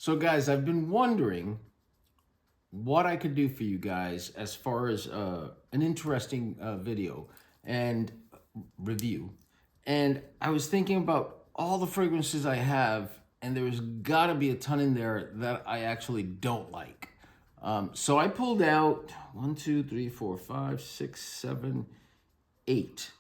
So guys, I've been wondering what I could do for you guys as far as an interesting video and review. And I was thinking about all the fragrances I have, and there's gotta be a ton in there that I actually don't like. So I pulled out 1, 2, 3, 4, 5, 6, 7, 8.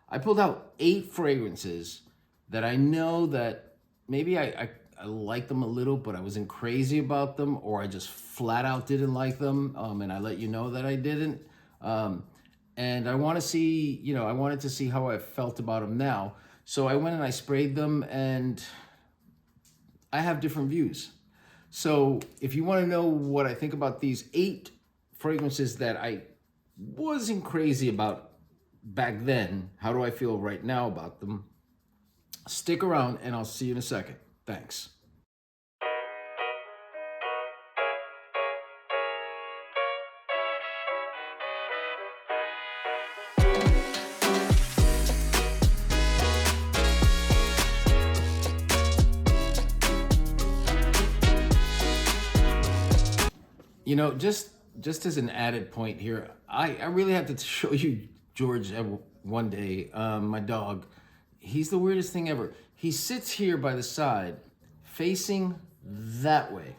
I pulled out 8 fragrances that I know that maybe I liked them a little, but I wasn't crazy about them, or I just flat out didn't like them, and I let you know that I didn't. And I want to see, I wanted to see how I felt about them now. So I went and I sprayed them, and I have different views. So if you want to know what I think about these 8 fragrances that I wasn't crazy about back then, how do I feel right now about them? Stick around and I'll see you in a second. Thanks. Just as an added point here, I really have to show you George one day, my dog. He's the weirdest thing ever. He sits here by the side, facing that way,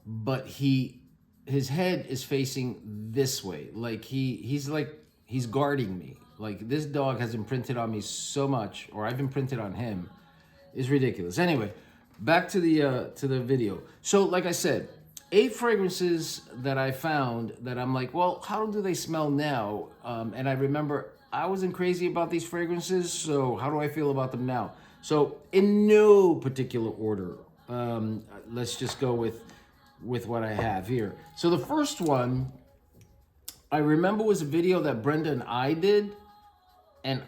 but his head is facing this way. Like he's guarding me. Like, this dog has imprinted on me so much, or I've imprinted on him. It's ridiculous. Anyway, back to the video. So like I said, 8 fragrances that I found that I'm like, well, how do they smell now? And I remember I wasn't crazy about these fragrances, so how do I feel about them now? So in no particular order, let's just go with what I have here. So the first one I remember was a video that Brenda and I did, and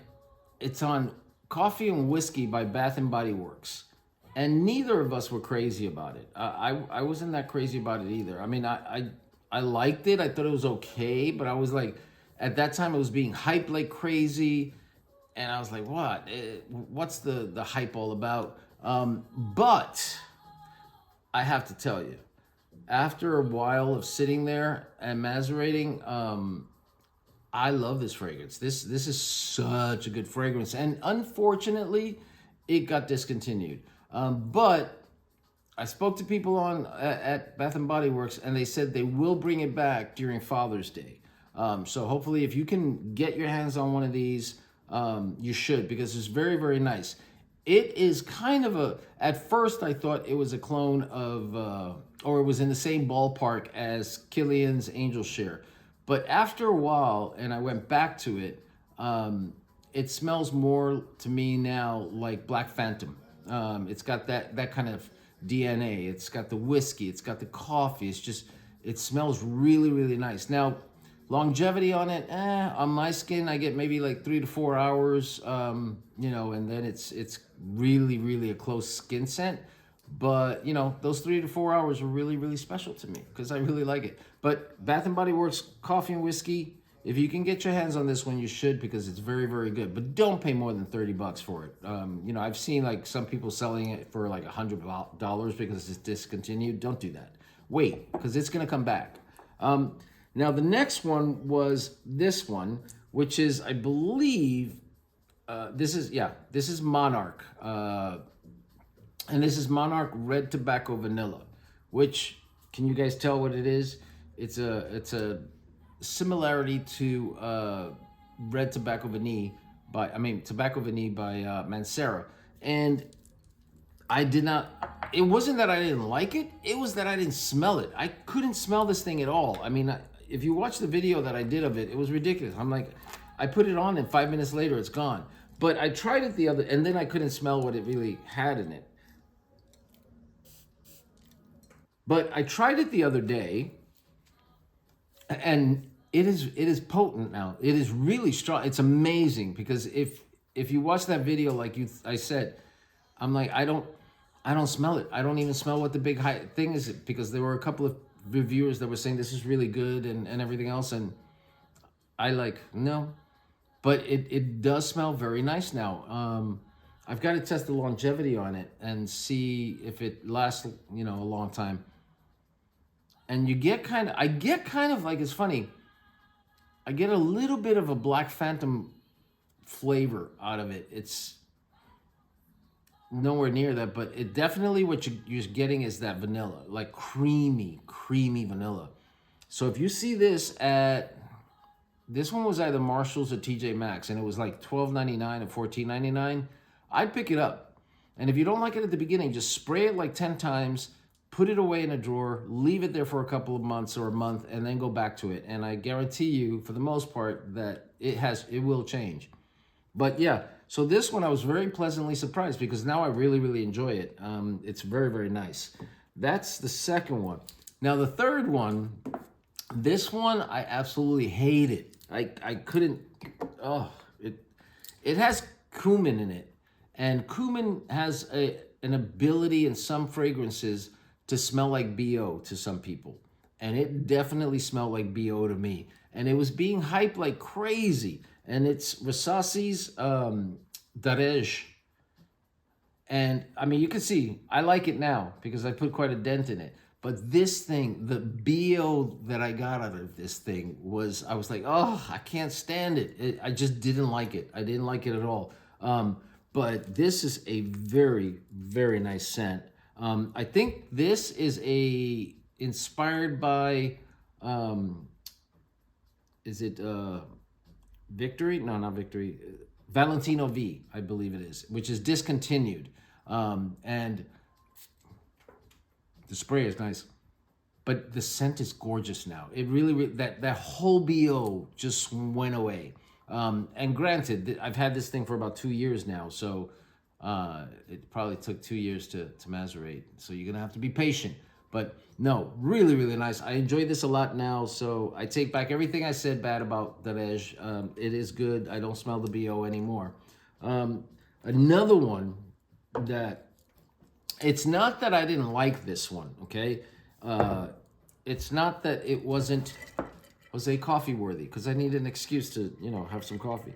it's on Coffee and Whiskey by Bath and Body Works. And neither of us were crazy about it. I wasn't that crazy about it either. I mean, I liked it. I thought it was okay, but I was like, at that time it was being hyped like crazy, and I was like, what? What's the hype all about? But I have to tell you, after a while of sitting there and macerating, I love this fragrance. This is such a good fragrance, and unfortunately, it got discontinued. But I spoke to people at Bath and Body Works, and they said they will bring it back during Father's Day. So hopefully, if you can get your hands on one of these, you should, because it's very, very nice. It is kind of at first I thought it was a clone of, or it was in the same ballpark as Kilian's Angel Share. But after a while, and I went back to it, it smells more to me now like Black Phantom. It's got that kind of DNA. It's got the whiskey. It's got the coffee. It smells really, really nice. Now, longevity on it, on my skin, I get maybe like 3 to 4 hours, and then it's really, really a close skin scent. But, those 3 to 4 hours are really, really special to me because I really like it. But Bath and Body Works Coffee and Whiskey, if you can get your hands on this one, you should, because it's very, very good. But don't pay more than $30 for it. I've seen like some people selling it for like $100 because it's discontinued. Don't do that. Wait, because it's going to come back. Now, the next one was this one, which is, I believe, this is Monarch. And this is Monarch Red Tobacco Vanilla, which, can you guys tell what it is? It's a similarity to Red Tobacco Vanille by Mancera. And it wasn't that I didn't like it, it was that I didn't smell it. I couldn't smell this thing at all. I mean, if you watch the video that I did of it, it was ridiculous. I'm like, I put it on and 5 minutes later it's gone. But I tried it and then I couldn't smell what it really had in it. But I tried it the other day, and it is potent now. It is really strong. It's amazing, because if you watch that video, like I said, I'm like, I don't smell it. I don't even smell what the big thing is, because there were a couple of reviewers that were saying this is really good and everything else, and I no. But it does smell very nice now. I've got to test the longevity on it and see if it lasts, you know, a long time. And you get kind of, I get kind of like, it's funny, I get a little bit of a Black Phantom flavor out of it. It's nowhere near that, but it definitely, what you're getting is that vanilla, like creamy vanilla. So if you see this at, this one was either Marshall's or TJ Maxx, and it was like $12.99 or $14.99, I'd pick it up. And if you don't like it at the beginning, just spray it like 10 times, put it away in a drawer, leave it there for a couple of months or a month, and then go back to it. And I guarantee you, for the most part, that it will change. But yeah, so this one I was very pleasantly surprised because now I really enjoy it. It's very nice. That's the second one. Now the third one, this one I absolutely hated. I couldn't, it has cumin in it. And cumin has an ability in some fragrances to smell like BO to some people. And it definitely smelled like BO to me. And it was being hyped like crazy. And it's Rasasi's Daarej. And I mean, you can see, I like it now because I put quite a dent in it. But this thing, the BO that I got out of this thing was, I was like, oh, I can't stand it. I just didn't like it. I didn't like it at all. But this is a very nice scent. I think this is inspired by, is it Victory? No, not Victory. Valentino V, I believe it is, which is discontinued. And the spray is nice, but the scent is gorgeous now. It really that whole BO just went away. And granted, I've had this thing for about 2 years now, so it probably took 2 years to macerate. So you're gonna have to be patient. But no, really nice. I enjoy this a lot now, so I take back everything I said bad about Daarej. It is good. I don't smell the BO anymore. Another one that, it's not that I didn't like this one, okay? It's not that it wasn't Jose coffee worthy, because I need an excuse to, you know, have some coffee.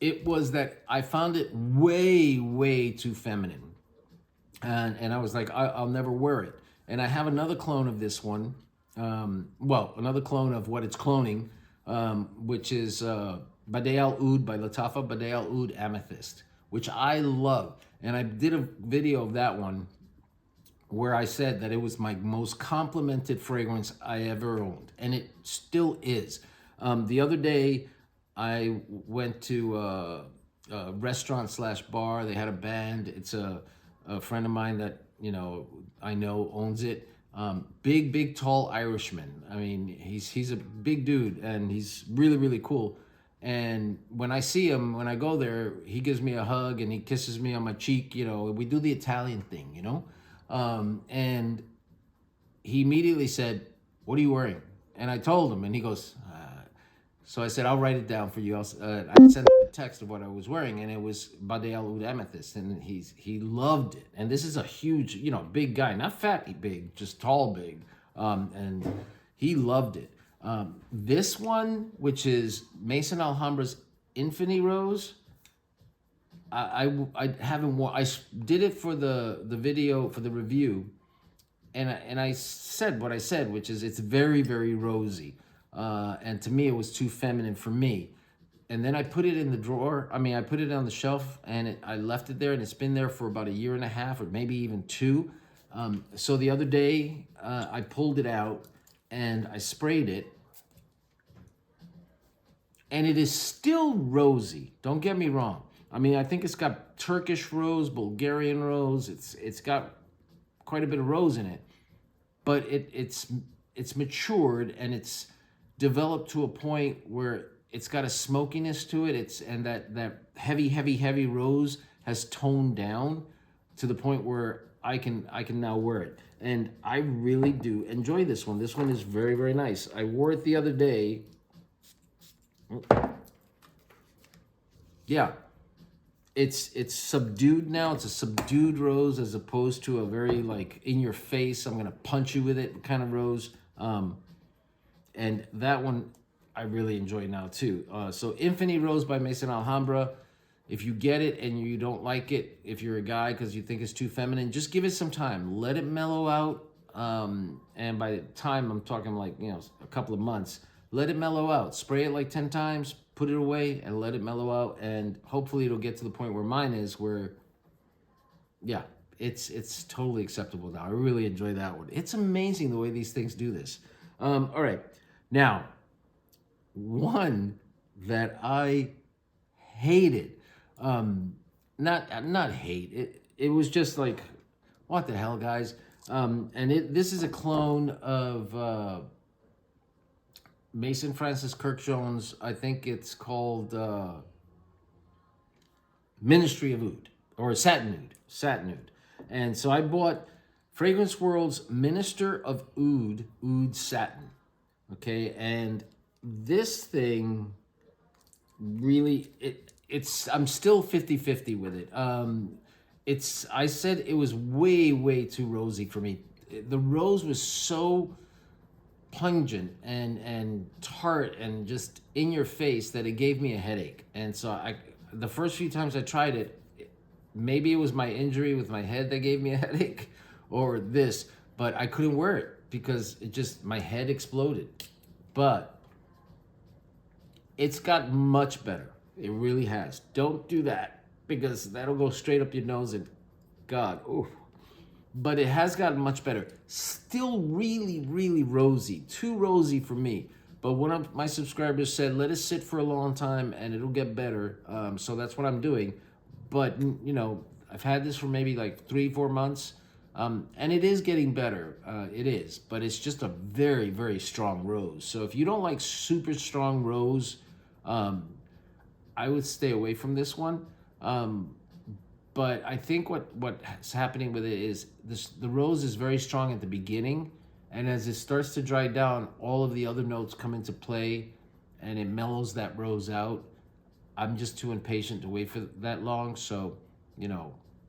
It was that I found it way too feminine. And I was like, I'll never wear it. And I have another clone of this one. Another clone of what it's cloning, which is Bade'e Oud by Lattafa, Bade'e Oud Amethyst, which I love. And I did a video of that one where I said that it was my most complimented fragrance I ever owned. And it still is. The other day, I went to a restaurant / bar. They had a band. It's a friend of mine that, you know, I know owns it. Big, tall Irishman. I mean, he's a big dude and he's really cool. And when I see him, when I go there, he gives me a hug and he kisses me on my cheek. You know, we do the Italian thing, you know. And he immediately said, "What are you wearing?" And I told him, and he goes. So I said, I'll write it down for you. I sent him a text of what I was wearing, and it was Bade'e Oud Amethyst, and he loved it. And this is a huge, you know, big guy, not fat big, just tall big, and he loved it. This one, which is Maison Alhambra's Infini Rose, I haven't worn. I did it for the video, for the review, and I said what I said, which is it's very rosy. And to me, it was too feminine for me. And then I put it in the drawer. I mean, I put it on the shelf and I left it there, and it's been there for about 1.5 years or maybe even 2. So the other day, I pulled it out and I sprayed it. And it is still rosy. Don't get me wrong. I mean, I think it's got Turkish rose, Bulgarian rose. It's got quite a bit of rose in it. But it's matured and it's developed to a point where it's got a smokiness to it. And that heavy rose has toned down to the point where I can now wear it. And I really do enjoy this one. This one is very nice. I wore it the other day. Yeah. It's subdued now. It's a subdued rose as opposed to a very like in your face, I'm gonna punch you with it kind of rose. And that one I really enjoy now too. So Infini Rose by Maison Alhambra. If you get it and you don't like it, if you're a guy because you think it's too feminine, just give it some time. Let it mellow out. And by the time, I'm talking like, a couple of months, let it mellow out. Spray it like 10 times, put it away, and let it mellow out. And hopefully it'll get to the point where mine is, where, yeah, it's totally acceptable now. I really enjoy that one. It's amazing the way these things do this. All right. Now, one that I hated, not hate, it was just like, what the hell, guys? This is a clone of Mason Francis Kirk Jones. I think it's called Ministry of Oud, or Satin Oud. And so I bought Fragrance World's Minister of Oud Satin. Okay, and this thing really, I'm still 50-50 with it. I said it was way too rosy for me. The rose was so pungent and tart and just in your face that it gave me a headache. And so the first few times I tried it, maybe it was my injury with my head that gave me a headache or this, but I couldn't wear it because my head exploded. But it's got much better. It really has. Don't do that because that'll go straight up your nose and God, oof. But it has gotten much better. Still really rosy. Too rosy for me. But one of my subscribers said, let it sit for a long time and it'll get better. So that's what I'm doing. But, I've had this for maybe like 3-4 months. And it is getting better. It is. But it's just a very strong rose. So if you don't like super strong rose, I would stay away from this one. But I think what's happening with it is the rose is very strong at the beginning, and as it starts to dry down, all of the other notes come into play, and it mellows that rose out. I'm just too impatient to wait for that long, so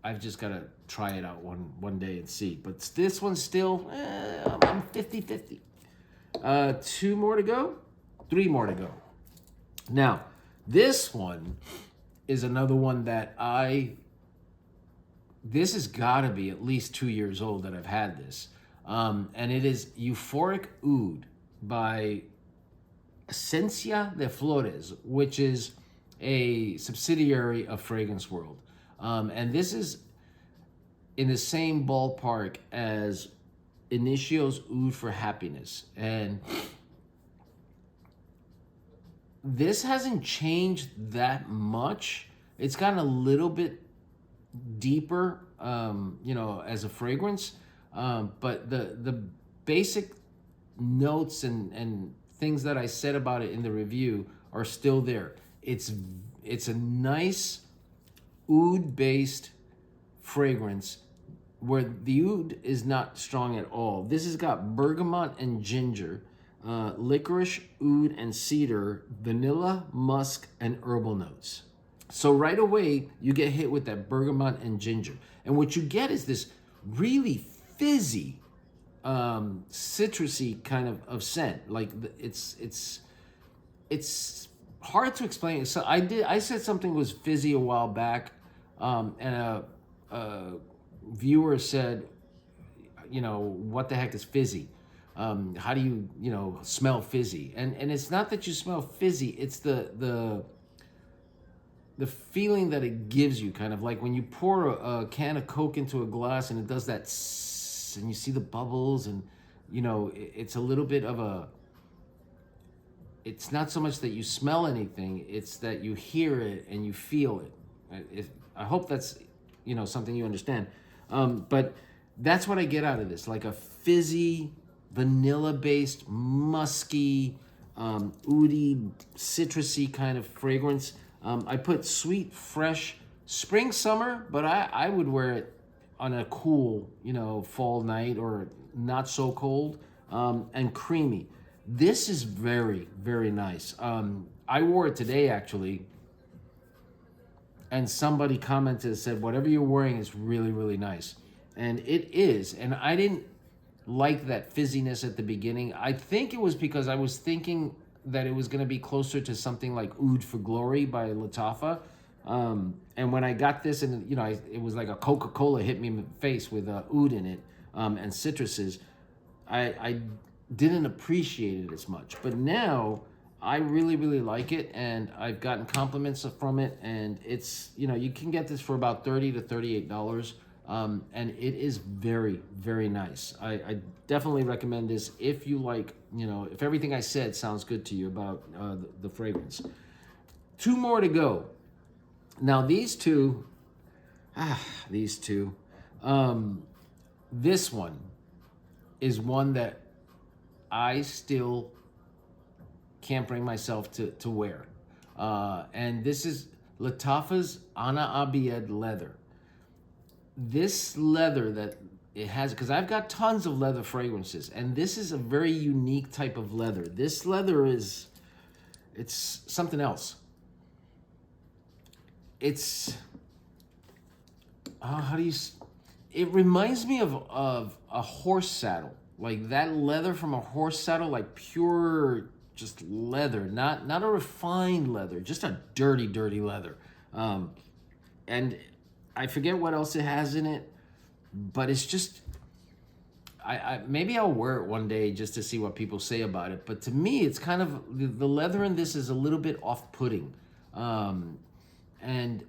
I've just got to try it out one day and see. But this one's still, I'm 50-50. 2 more to go, 3 more to go. Now, this one is another one that this has got to be at least 2 years old that I've had this. And it is Euphoric Oud by Esencia de Flores, which is a subsidiary of Fragrance World. And this is in the same ballpark as Inicio's Oud for Happiness. And this hasn't changed that much. It's gotten a little bit deeper, as a fragrance. But the basic notes and things that I said about it in the review are still there. It's a nice oud-based fragrance where the oud is not strong at all. This has got bergamot and ginger, licorice, oud, and cedar, vanilla, musk, and herbal notes. So right away, you get hit with that bergamot and ginger. And what you get is this really fizzy, citrusy kind of scent. Like it's hard to explain. So I said something was fizzy a while back, and a viewer said, what the heck is fizzy? How do you, smell fizzy? And it's not that you smell fizzy, it's the feeling that it gives you, kind of like when you pour a can of Coke into a glass and it does that tss, and you see the bubbles, and it's a little bit of it's not so much that you smell anything, it's that you hear it and you feel it. I hope that's something you understand. But that's what I get out of this, like a fizzy, vanilla-based, musky, oudy, citrusy kind of fragrance. I put sweet, fresh, spring, summer, but I would wear it on a cool, fall night or not so cold, and creamy. This is very, very nice. I wore it today, actually, and somebody commented and said, whatever you're wearing is really, really nice. And it is. And I didn't like that fizziness at the beginning. I think it was because I was thinking that it was going to be closer to something like Oud for Glory by Lattafa. And when I got this, and you know, it was like a Coca-Cola hit me in the face with oud in it, and citruses. I didn't appreciate it as much, but now I really like it, and I've gotten compliments from it, and it's, you know, you can get this for about $30 to $38, and it is very nice. I definitely recommend this if you like, you know, if everything I said sounds good to you about the fragrance. 2 more to go. Now these two, this one is one that I still can't bring myself to wear. And this is Lattafa's Ana Abiyedh leather. This leather that it has, because I've got tons of leather fragrances, and this is a very unique type of leather. This leather is, it's something else. It's, how do you, it reminds me of a horse saddle. Like that leather from a horse saddle, like pure just leather, not a refined leather, just a dirty leather. And I forget what else it has in it, but it's just, I maybe I'll wear it one day just to see what people say about it. But to me, it's kind of, the leather in this is a little bit off-putting. And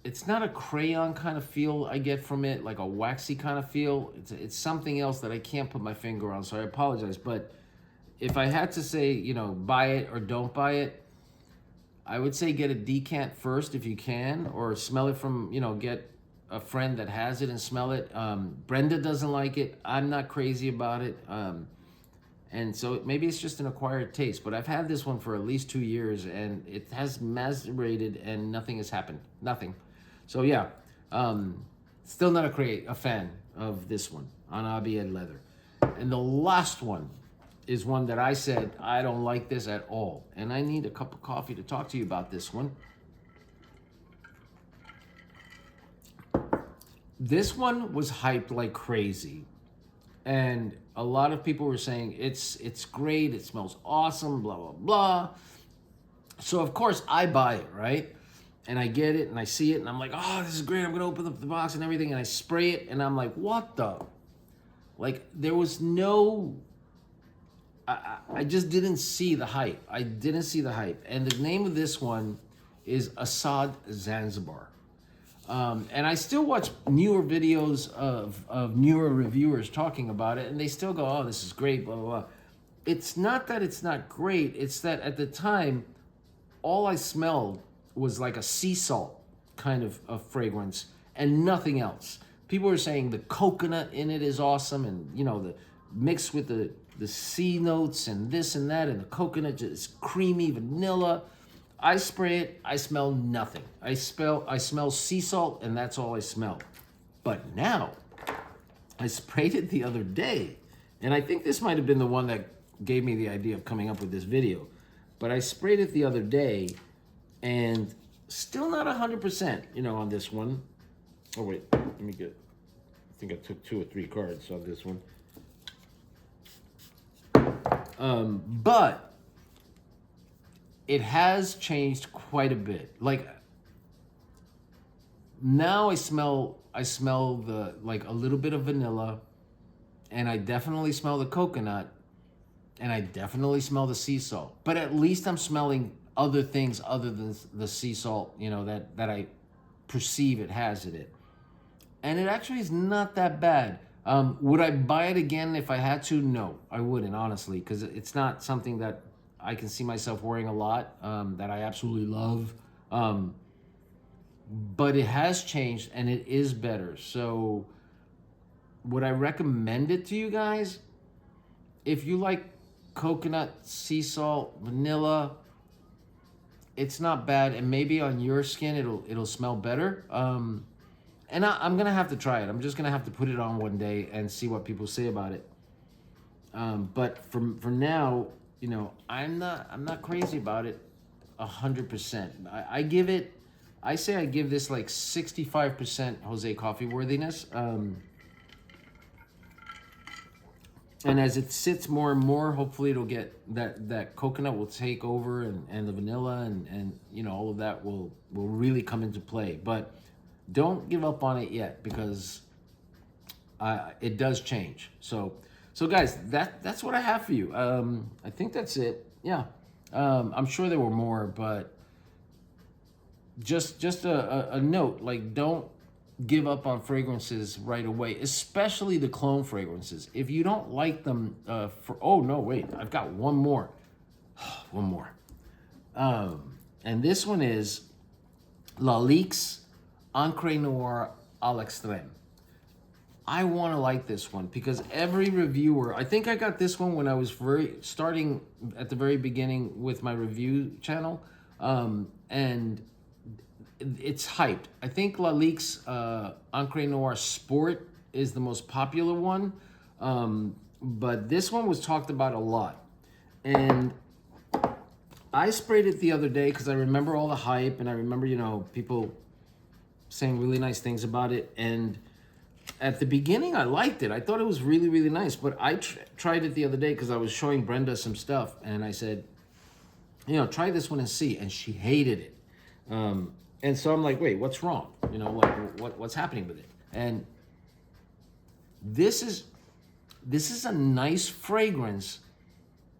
it's not a crayon kind of feel I get from it, like a waxy kind of feel. It's something else that I can't put my finger on, so I apologize. But if I had to say, you know, buy it or don't buy it, I would say get a decant first if you can, or smell it from, you know, get a friend that has it and smell it. Brenda doesn't like it. I'm not crazy about it. And so maybe it's just an acquired taste, but I've had this one for at least 2 years, and it has macerated and nothing has happened. Nothing. So yeah, still not a fan of this one on Abiyedh leather. And the last one is one that I said, I don't like this at all. And I need a cup of coffee to talk to you about this one. This one was hyped like crazy. And a lot of people were saying, it's great, it smells awesome, blah, blah, blah. So of course I buy it, right? And I get it and I see it and I'm like, oh, this is great, I'm gonna open up the box and everything, and I spray it and I'm like, what the? Like, there was no, I just didn't see the hype. I didn't see the hype. And the name of this one is Asad Zanzibar. And I still watch newer videos of newer reviewers talking about it, and they still go, oh, this is great, blah, blah, blah. It's not that it's not great, it's that at the time, all I smelled was like a sea salt kind of fragrance and nothing else. People were saying the coconut in it is awesome, and you know, the mixed with the sea notes and this and that, and the coconut just creamy vanilla. I spray it, I smell nothing. I smell sea salt, and that's all I smell. But now, I sprayed it the other day, and I think this might have been the one that gave me the idea of coming up with this video. But I sprayed it the other day, and still not 100%, you know, on this one. Oh wait, let me get, I think I took 2 or 3 cards on this one. But it has changed quite a bit. Like, now I smell the, like, a little bit of vanilla, and I definitely smell the coconut, and I definitely smell the sea salt. But at least I'm smelling other things other than the sea salt, you know, that I perceive it has in it. And it actually is not that bad. Would I buy it again if I had to? No, I wouldn't, honestly, because it's not something that I can see myself wearing a lot, that I absolutely love. But it has changed and it is better. So would I recommend it to you guys? If you like coconut, sea salt, vanilla, it's not bad, and maybe on your skin it'll smell better. And I'm gonna have to try it. I'm just gonna have to put it on one day and see what people say about it. But for now, you know, I'm not crazy about it 100%. I say I give this like 65% Jose Coffee worthiness. And as it sits more and more, hopefully it'll get that coconut will take over, and the vanilla and you know, all of that will really come into play. But don't give up on it yet, because it does change. So guys, that's what I have for you. I think that's it. Yeah. I'm sure there were more, but just a note, like, don't give up on fragrances right away, especially the clone fragrances. If you don't like them, oh no, wait, I've got one more. One more. And this one is Lalique's Encre Noire à l'Extrême. I want to like this one because every reviewer, I think I got this one when I was starting at the very beginning with my review channel, and it's hyped. I think Lalique's Encre Noire Sport is the most popular one, but this one was talked about a lot. And I sprayed it the other day because I remember all the hype, and I remember, you know, people saying really nice things about it. And at the beginning, I liked it. I thought it was really, really nice. But I tried it the other day because I was showing Brenda some stuff, and I said, you know, try this one and see. And she hated it. And so I'm like, wait, what's wrong? You know, like what's happening with it? And this is a nice fragrance,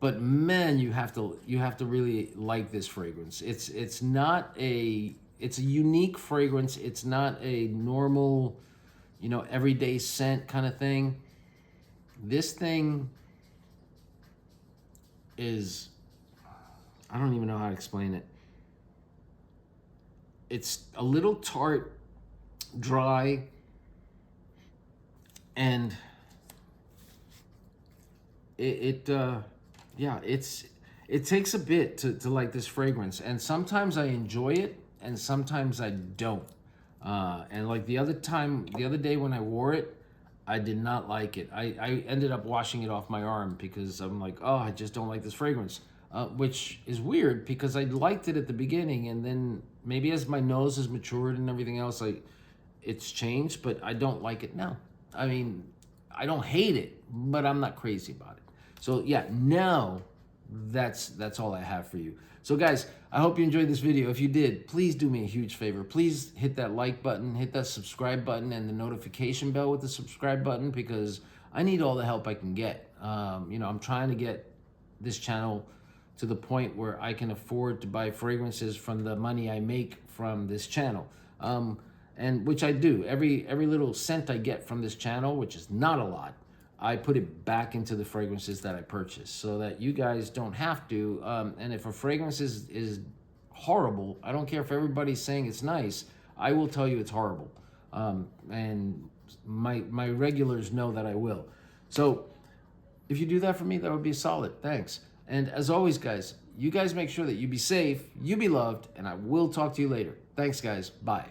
but man, you have to really like this fragrance. It's a unique fragrance. It's not a normal, you know, everyday scent kind of thing. This thing is, I don't even know how to explain it. It's a little tart, dry, and it takes a bit to like this fragrance. And sometimes I enjoy it, and sometimes I don't. And like the other day when I wore it, I did not like it. I ended up washing it off my arm because I'm like, oh, I just don't like this fragrance. Which is weird because I liked it at the beginning, and then maybe as my nose has matured and everything else, it's changed, but I don't like it now. I mean, I don't hate it, but I'm not crazy about it. So yeah, now that's all I have for you. So guys, I hope you enjoyed this video. If you did, please do me a huge favor. Please hit that like button, hit that subscribe button, and the notification bell with the subscribe button, because I need all the help I can get. You know, I'm trying to get this channel to the point where I can afford to buy fragrances from the money I make from this channel. And which I do. Every little cent I get from this channel, which is not a lot, I put it back into the fragrances that I purchase so that you guys don't have to. And if a fragrance is horrible, I don't care if everybody's saying it's nice, I will tell you it's horrible. And my regulars know that I will. So if you do that for me, that would be solid. Thanks. And as always, guys, you guys make sure that you be safe, you be loved, and I will talk to you later. Thanks, guys. Bye.